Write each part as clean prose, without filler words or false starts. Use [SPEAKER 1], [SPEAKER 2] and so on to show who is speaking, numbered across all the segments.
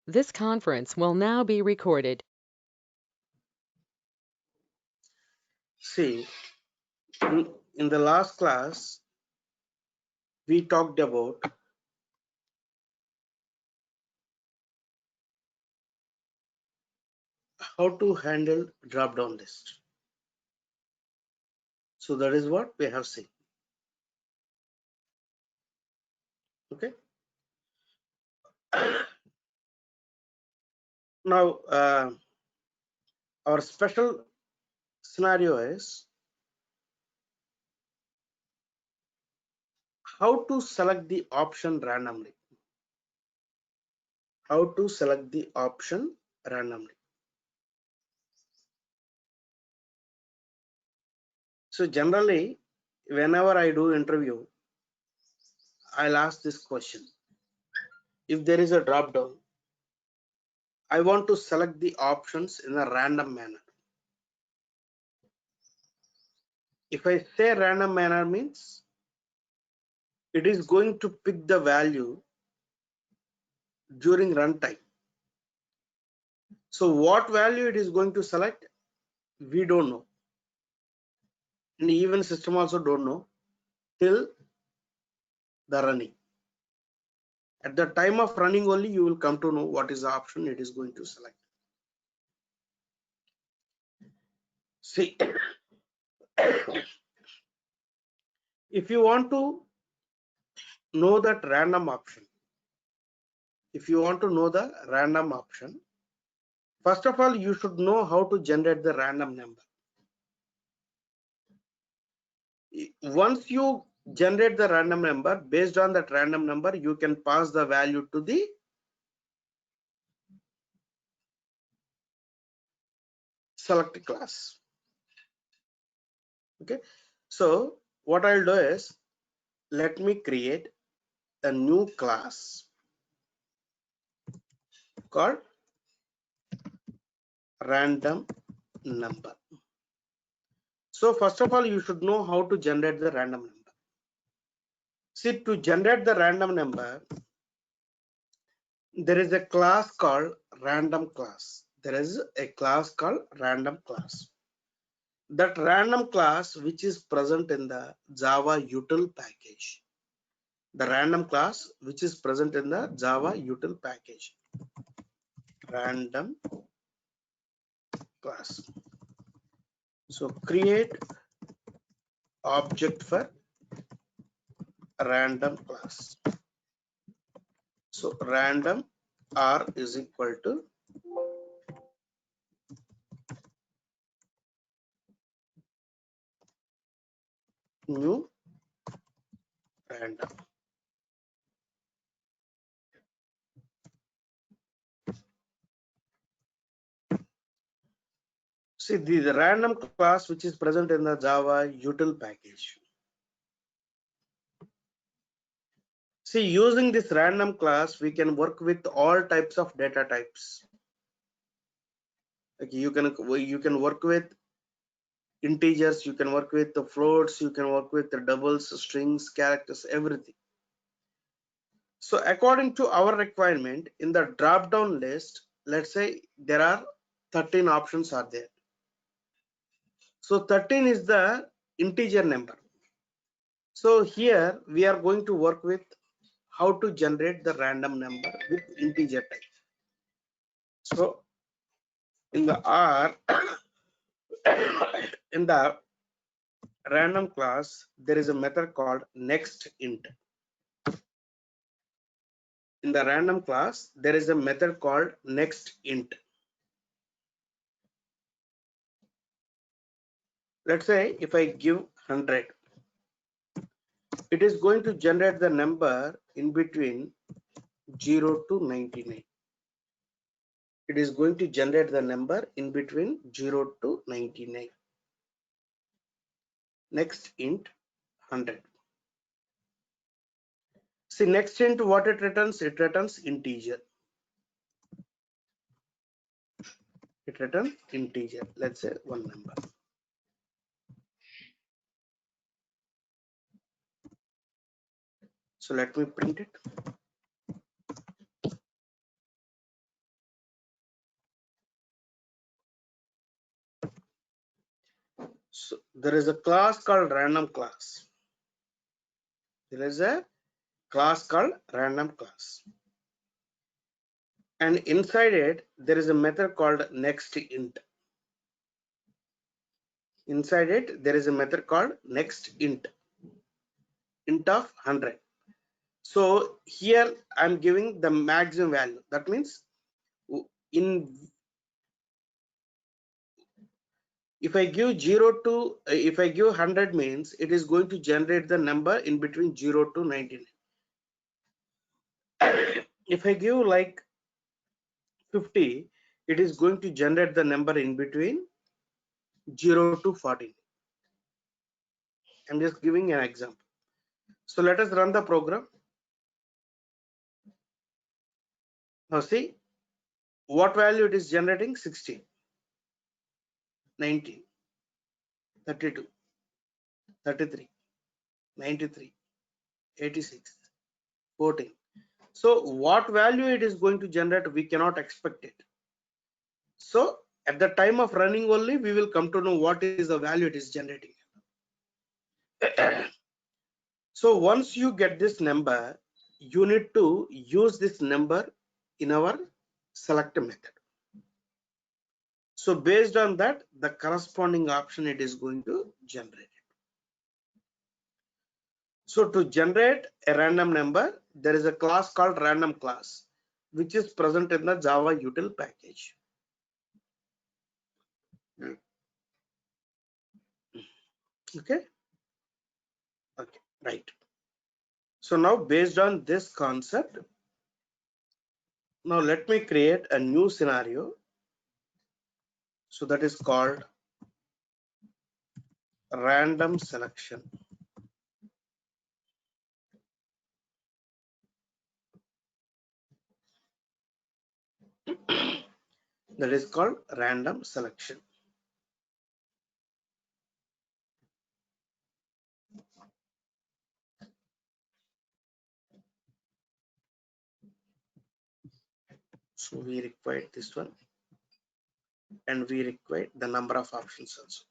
[SPEAKER 1] This conference will now be recorded.
[SPEAKER 2] See, in the last class, we talked about how to handle drop-down list. So that is what we have seen. Okay. Now, our special scenario is how to select the option randomly. How to select the option randomly. So generally, whenever I do interview, I'll ask this question. If there is a drop down, I want to select the options in a random manner. If I say random manner means it is going to pick the value during runtime. So what value it is going to select, we don't know. And even system also don't know till the running. At the time of running only, you will come to know what is the option it is going to select. See, if you want to know that random option, first of all, you should know how to generate the random number. Once you generate the random number, based on that random number, you can pass the value to the select class. Okay, so what I'll do is, let me create a new class called random number. So first of all, you should know how to generate the random number. See, to generate the random number, there is a class called random class. There is a class called random class. That random class which is present in the Java util package. The random class which is present in the Java util package. Random class. So create object for random class. So random r is equal to new random. See, the random class which is present in the Java util package. See, using this random class, we can work with all types of data types. Okay, you can work with integers, you can work with the floats, you can work with the doubles, strings, characters, everything. So according to our requirement, in the drop down list, let's say there are 13 options are there. So 13 is the integer number. So here we are going to work with how to generate the random number with integer type. So in the R, in the random class, there is a method called next int. In the random class, there is a method called next int. Let's say if I give 100, it is going to generate the number in between 0 to 99. It is going to generate the number in between 0 to 99. Next int 100. See, next int what it returns? It returns integer. It returns integer. Let's say one number. So let me print it. So there is a class called random class. There is a class called random class, and inside it there is a method called next int. Inside it there is a method called next int of 100. So here I'm giving the maximum value. That means in if I give 0 to if I give 100 means it is going to generate the number in between 0 to 99. If I give like 50, it is going to generate the number in between 0 to 40. I'm just giving an example. So let us run the program. Now see what value it is generating: 16, 19, 32, 33, 93, 86, 14. So what value it is going to generate, we cannot expect it. So at the time of running only, we will come to know what is the value it is generating. So once you get this number, you need to use this number in our select method. So based on that, the corresponding option it is going to generate. So to generate a random number, there is a class called random class, which is present in the Java util package. Okay. Okay. Right. So now based on this concept, now let me create a new scenario. So that is called random selection. That is called random selection. So we require this one, and we require the number of options also.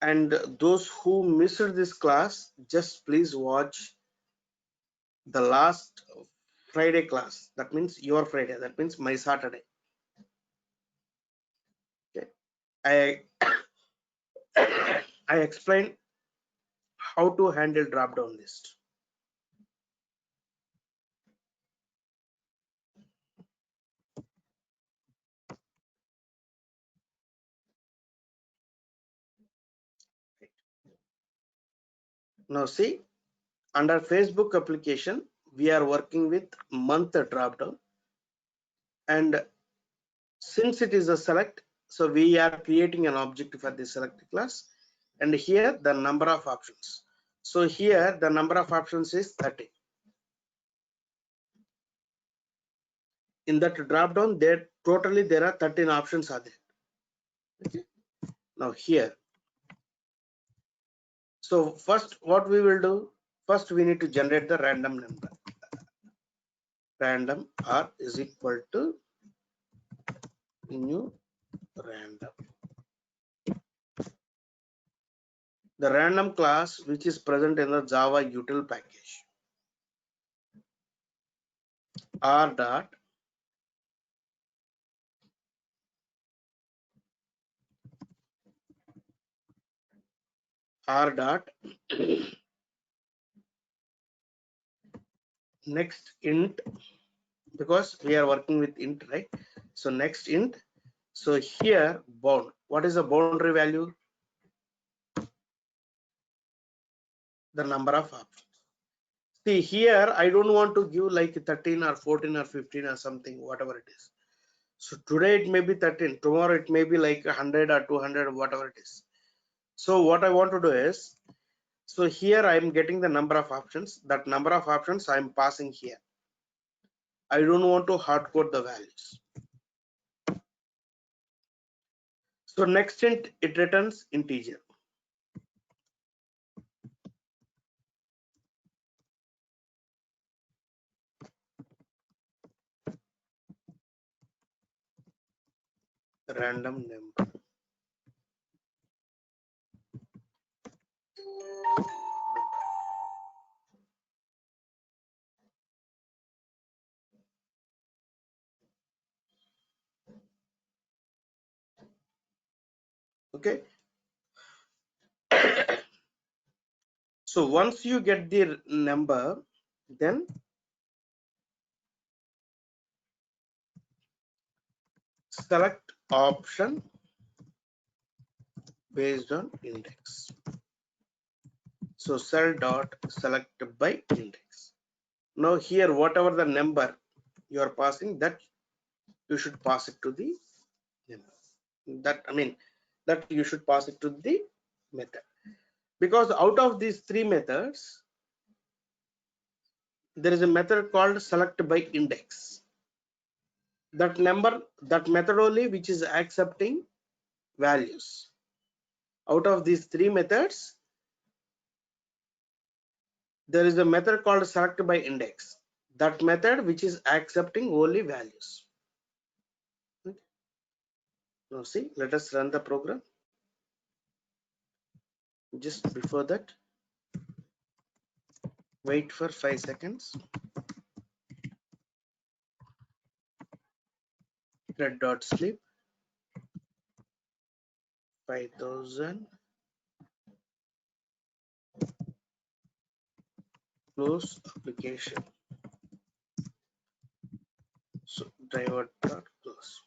[SPEAKER 2] And those who missed this class, just please watch the last Friday class. That means your Friday. That means my Saturday. Okay. I explained how to handle drop down list. Now see, under Facebook application, we are working with month drop down, and since it is a select, so we are creating an object for the select class, and here the number of options. So here the number of options is 30. In that drop down, there are 13 options are there. Okay. Now here, so first what we will do, first we need to generate the random number. Random r is equal to new random. The random class which is present in the Java util package. R dot next int, because we are working with int, right? So next int. So here bound. What is the boundary value? The number of options. See here, I don't want to give like 13 or 14 or 15 or something, whatever it is. So today it may be 13, tomorrow it may be like 100 or 200, whatever it is. So what I want to do is, so here I am getting the number of options. That number of options I am passing here. I don't want to hard code the values. So next int, it returns integer. Random number. Okay. So once you get the number, then select option based on index. So cell dot select by index. Now here, whatever the number you are passing, that you should pass it to the that you should pass it to the method, because out of these three methods there is a method called select by index. That method only which is accepting values. Out of these three methods, there is a method called select by index. That method which is accepting only values. Okay. Now see, let us run the program. Just before that, wait for 5 seconds. Thread dot sleep 5000, close application. So driver dot close.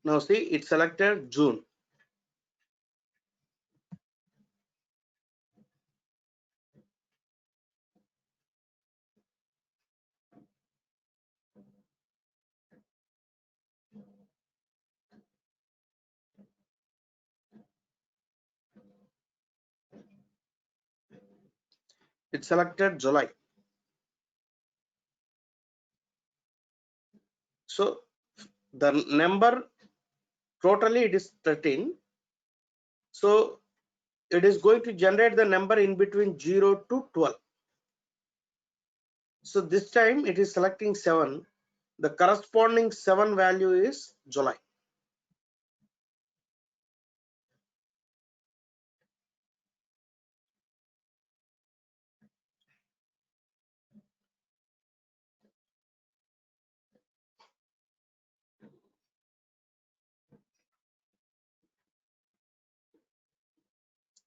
[SPEAKER 2] Now see, it selected June. It selected July. So the number totally it is 13. So it is going to generate the number in between 0 to 12. So this time it is selecting 7. The corresponding 7 value is July.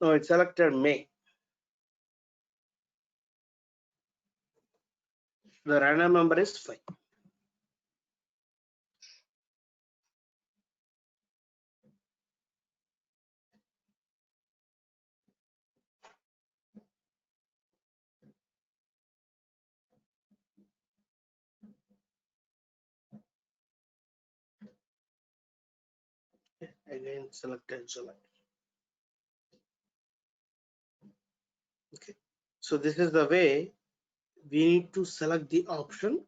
[SPEAKER 2] Now it selected May. The random number is 5. Again selected July. Okay. So this is the way we need to select the option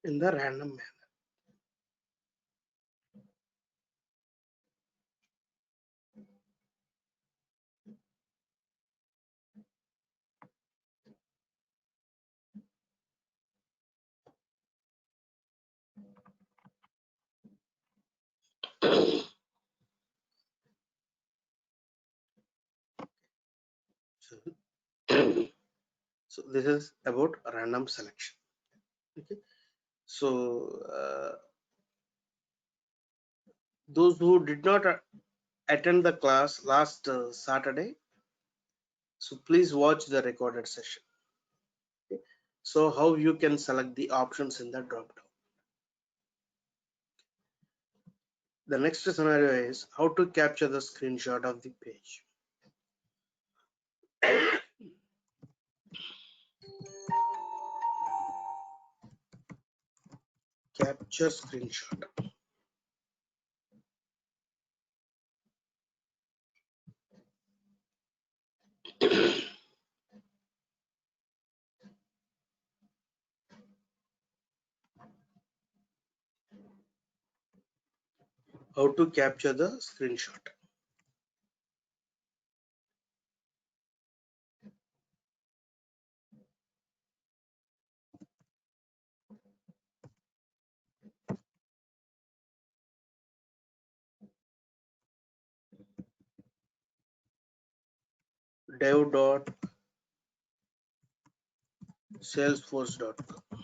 [SPEAKER 2] in the random manner. So, so this is about random selection. Okay. So those who did not attend the class last Saturday, so please watch the recorded session. Okay. So how you can select the options in the drop down. The next scenario is how to capture the screenshot of the page. Capture screenshot. How to capture the screenshot. dev.salesforce.com.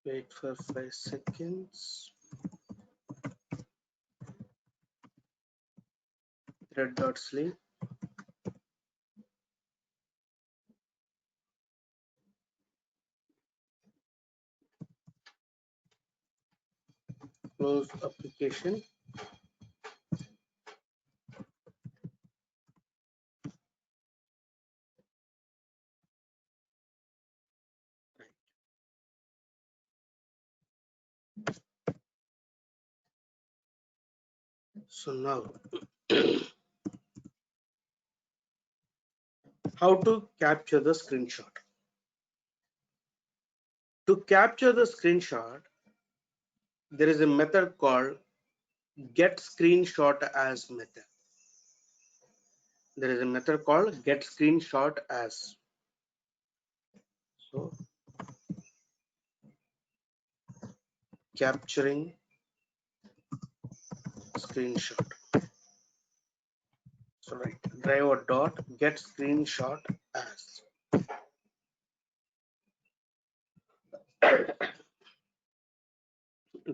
[SPEAKER 2] Wait for 5 seconds. Thread.sleep. Close application. So now, how to capture the screenshot. To capture the screenshot, there is a method called get screenshot as method. There is a method called get screenshot as. So capturing screenshot. So right, driver dot get screenshot as.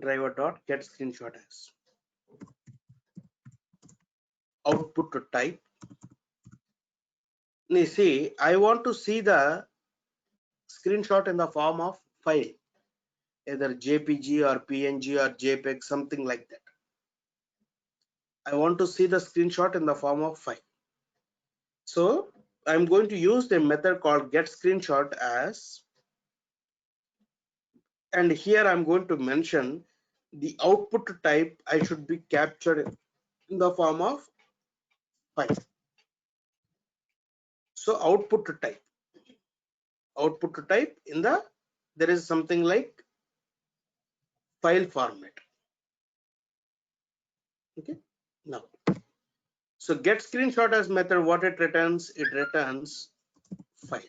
[SPEAKER 2] Driver dot get screenshot as. Output to type. You see, I want to see the screenshot in the form of file, either JPG or PNG or JPEG, something like that. I want to see the screenshot in the form of file. So I'm going to use the method called get screenshot as, and here I'm going to mention the output type I should be captured in the form of file. So output type in the, there is something like file format. Okay, now, so get screenshot as method, what it returns file.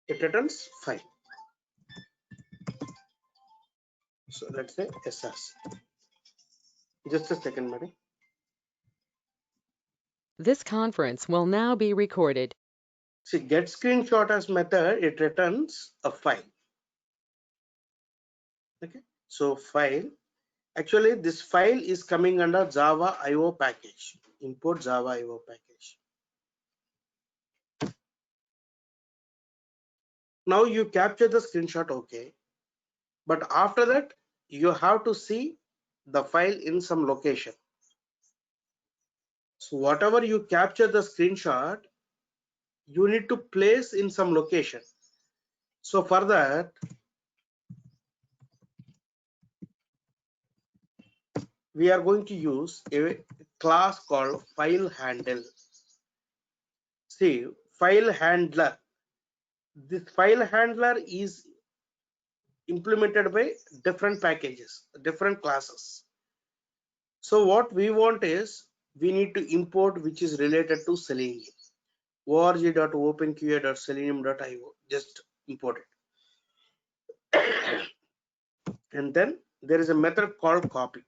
[SPEAKER 2] It returns file. So let's say SRC. Just a second, Mary.
[SPEAKER 1] This conference will now be recorded.
[SPEAKER 2] See, get screenshot as method, it returns a file. Okay, so file. Actually, this file is coming under Java IO package. Import Java IO package. Now you capture the screenshot, okay. But after that, you have to see the file in some location. So whatever you capture the screenshot, you need to place in some location. So for that, we are going to use a class called file handle. See, file handler. This file handler is implemented by different packages, different classes. So what we want is, we need to import which is related to Selenium. org.openqa.selenium.io, just import it. And then there is a method called copy.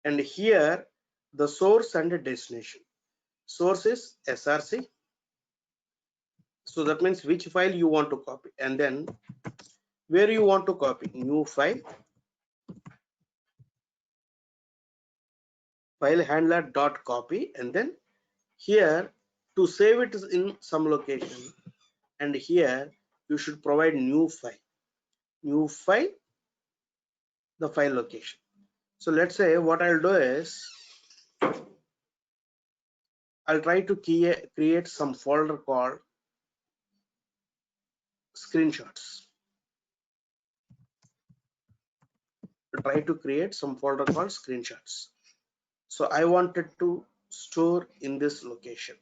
[SPEAKER 2] And here the source and the destination. Source is SRC. So that means which file you want to copy, and then where you want to copy, new file, file handler dot copy, and then here to save it is in some location, and here you should provide new file, the file location. So let's say what I'll do is, I'll try to create some folder called screenshots. Try to create some folder called screenshots. So I wanted to store in this location.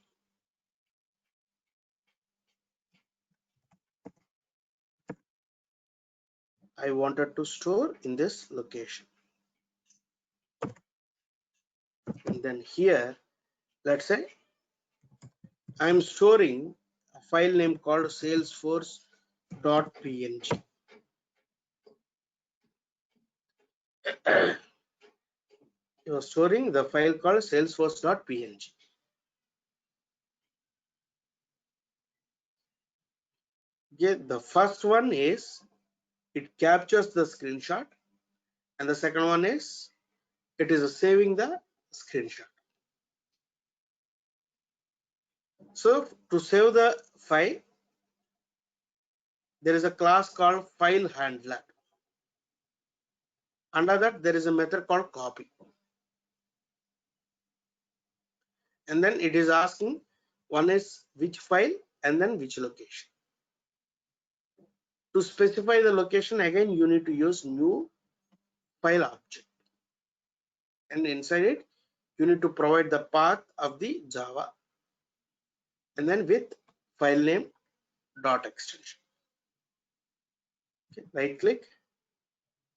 [SPEAKER 2] I wanted to store in this location. And then here, let's say I'm storing a file name called salesforce.png. You're storing the file called salesforce.png. Okay, the first one is it captures the screenshot, and the second one is it is saving the screenshot. So to save the file, there is a class called file handler. Under that, there is a method called copy. And then it is asking one is which file and then which location. To specify the location, again, you need to use new file object. And inside it, you need to provide the path of the Java and then with file name dot extension. Okay, right click,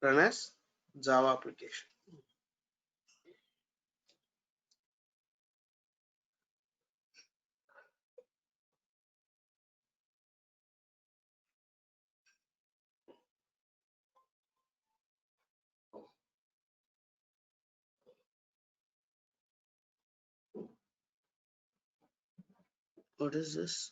[SPEAKER 2] run as Java application. What is this?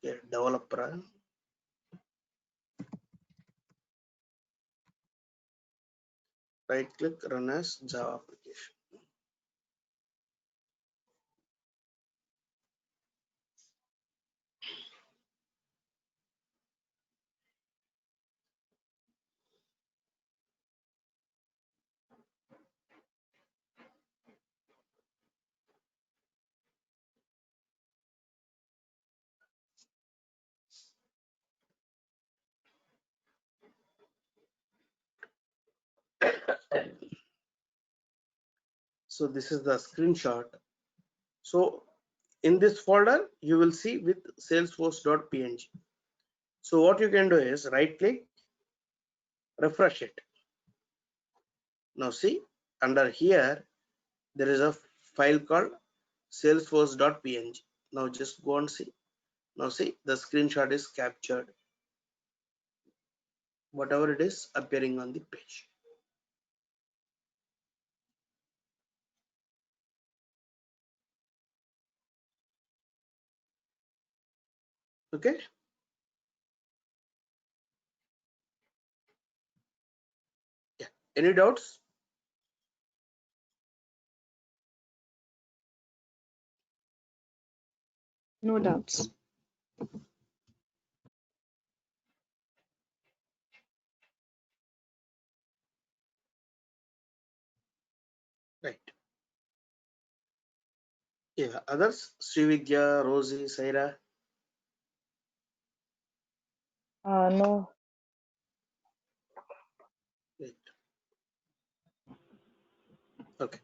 [SPEAKER 2] Yeah, developer. Right click, run as Java application. So this is the screenshot. So in this folder, you will see with salesforce.png. So what you can do is right click, refresh it. Now see, under here, there is a file called salesforce.png. Now just go and see. Now see, the screenshot is captured. Whatever it is appearing on the page. Okay. Yeah. Any doubts?
[SPEAKER 3] No doubts.
[SPEAKER 2] Right. Yeah. Others? Srividya, Rosie, Saira.
[SPEAKER 3] No.
[SPEAKER 2] Right. Okay.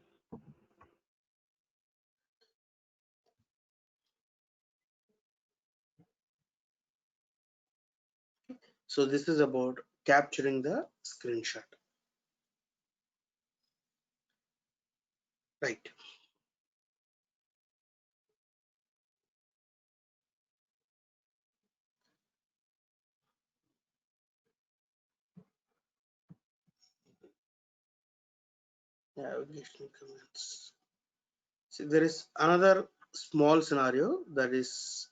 [SPEAKER 2] So this is about capturing the screenshot. Right. Yeah, additional comments. See, there is another small scenario, that is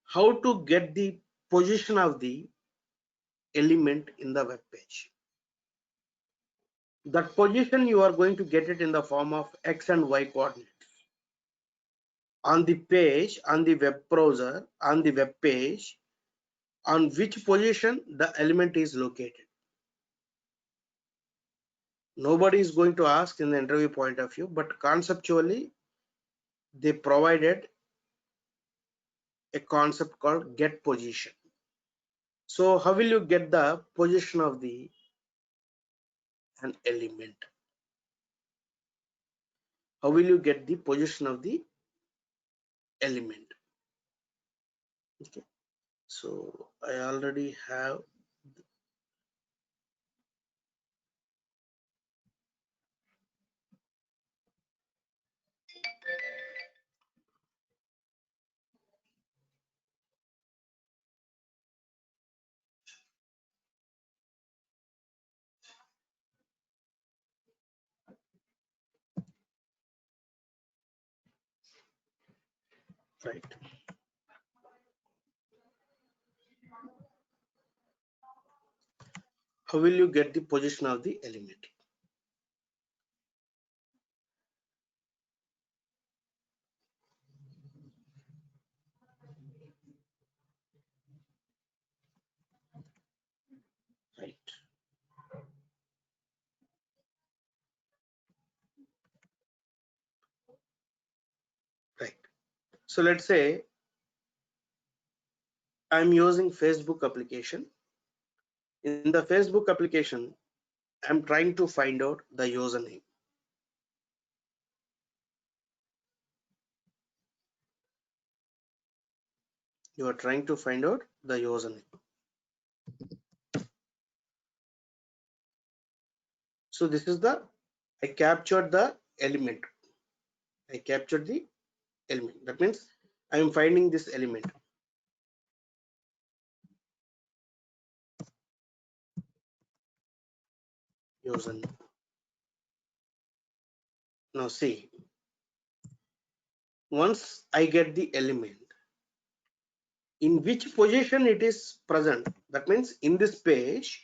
[SPEAKER 2] how to get the position of the element in the web page. That position you are going to get it in the form of X and Y coordinates. On the page, on the web browser, on the web page, on which position the element is located. Nobody is going to ask in the interview point of view, but conceptually they provided a concept called get position. So how will you get the position of an element? How will you get the position of the element? Okay, so I already have right. How will you get the position of the element? Right. Right. So let's say I'm using Facebook application. In the Facebook application, I'm trying to find out the username. You are trying to find out the username. So this is the, I captured the element. I captured the element. That means I am finding this element. Username. Now see, once I get the element, in which position it is present. That means in this page,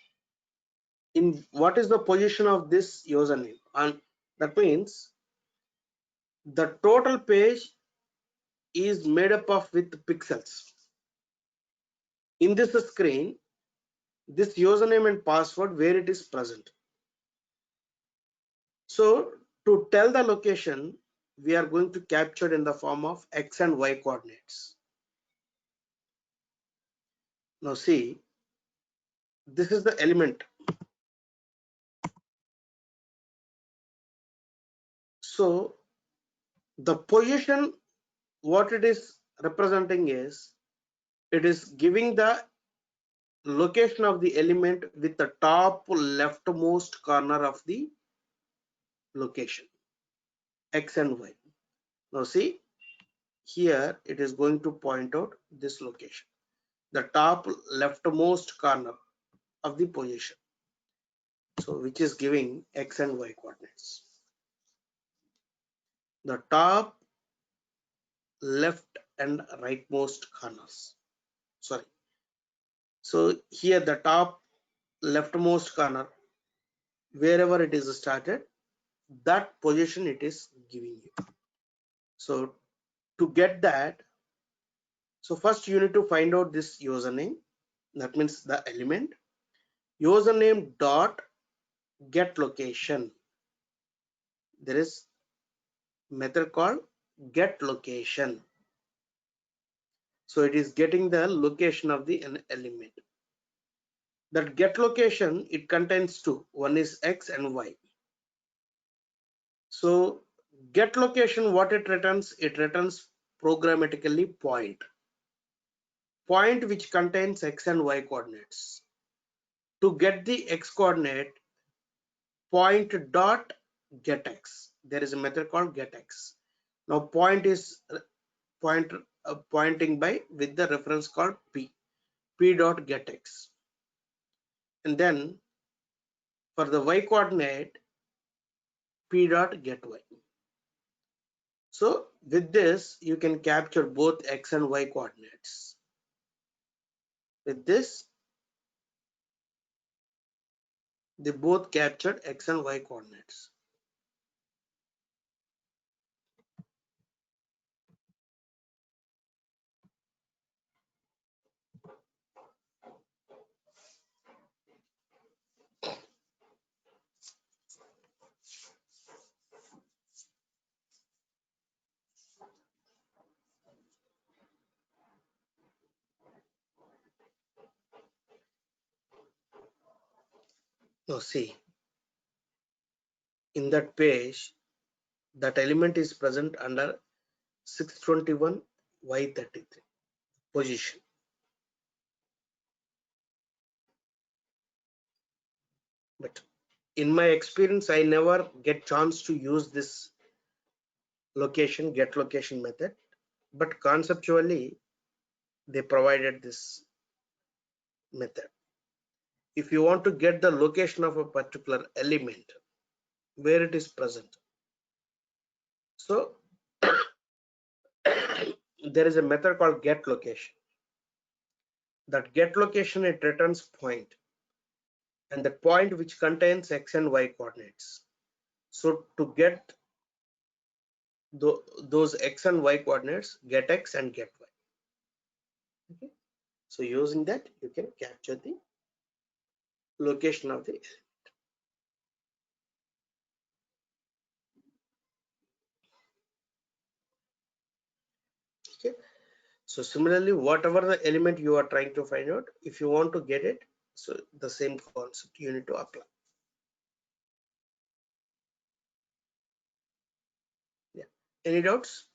[SPEAKER 2] in what is the position of this username, and that means the total page is made up of with pixels. In this screen, this username and password where it is present. So to tell the location, we are going to capture in the form of x and y coordinates. Now see, this is the element. So the position, what it is representing is, it is giving the location of the element with the top leftmost corner of the location, x and y. Now see, here it is going to point out this location, the top leftmost corner of the position, so which is giving x and y coordinates. The top left and rightmost corners, sorry, so here the top leftmost corner, wherever it is started, that position it is giving you. So to get that, so first you need to find out this username, that means the element. Username dot get location, there is method called get location. So it is getting the location of the element. That get location, it contains two, one is x and y. So get location, what it returns programmatically point which contains x and y coordinates. To get the x coordinate, point dot get x, there is a method called get x. Now point is pointing by with the reference called p dot get x, and then for the y coordinate, p dot get y. So with this you can capture both x and y coordinates. With this they both captured x and y coordinates. Now see, in that page that element is present under 621Y33 position. But in my experience, I never get chance to use this location, get location method, but conceptually they provided this method. If you want to get the location of a particular element, where it is present, so there is a method called get location. That get location, it returns point, and the point which contains x and y coordinates. So to get those x and y coordinates, get x and get y. Okay. So using that, you can capture the location of the element. Okay. So similarly, whatever the element you are trying to find out, if you want to get it, so the same concept you need to apply. Yeah. Any doubts?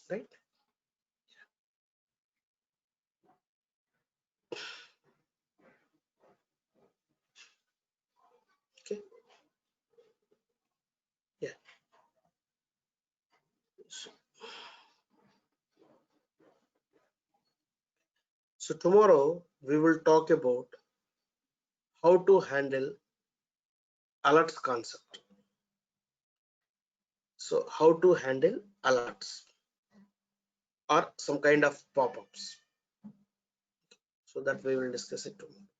[SPEAKER 2] Right? Okay. Yeah. So tomorrow we will talk about how to handle alerts concept. So how to handle alerts or some kind of pop-ups. So that we will discuss it tomorrow.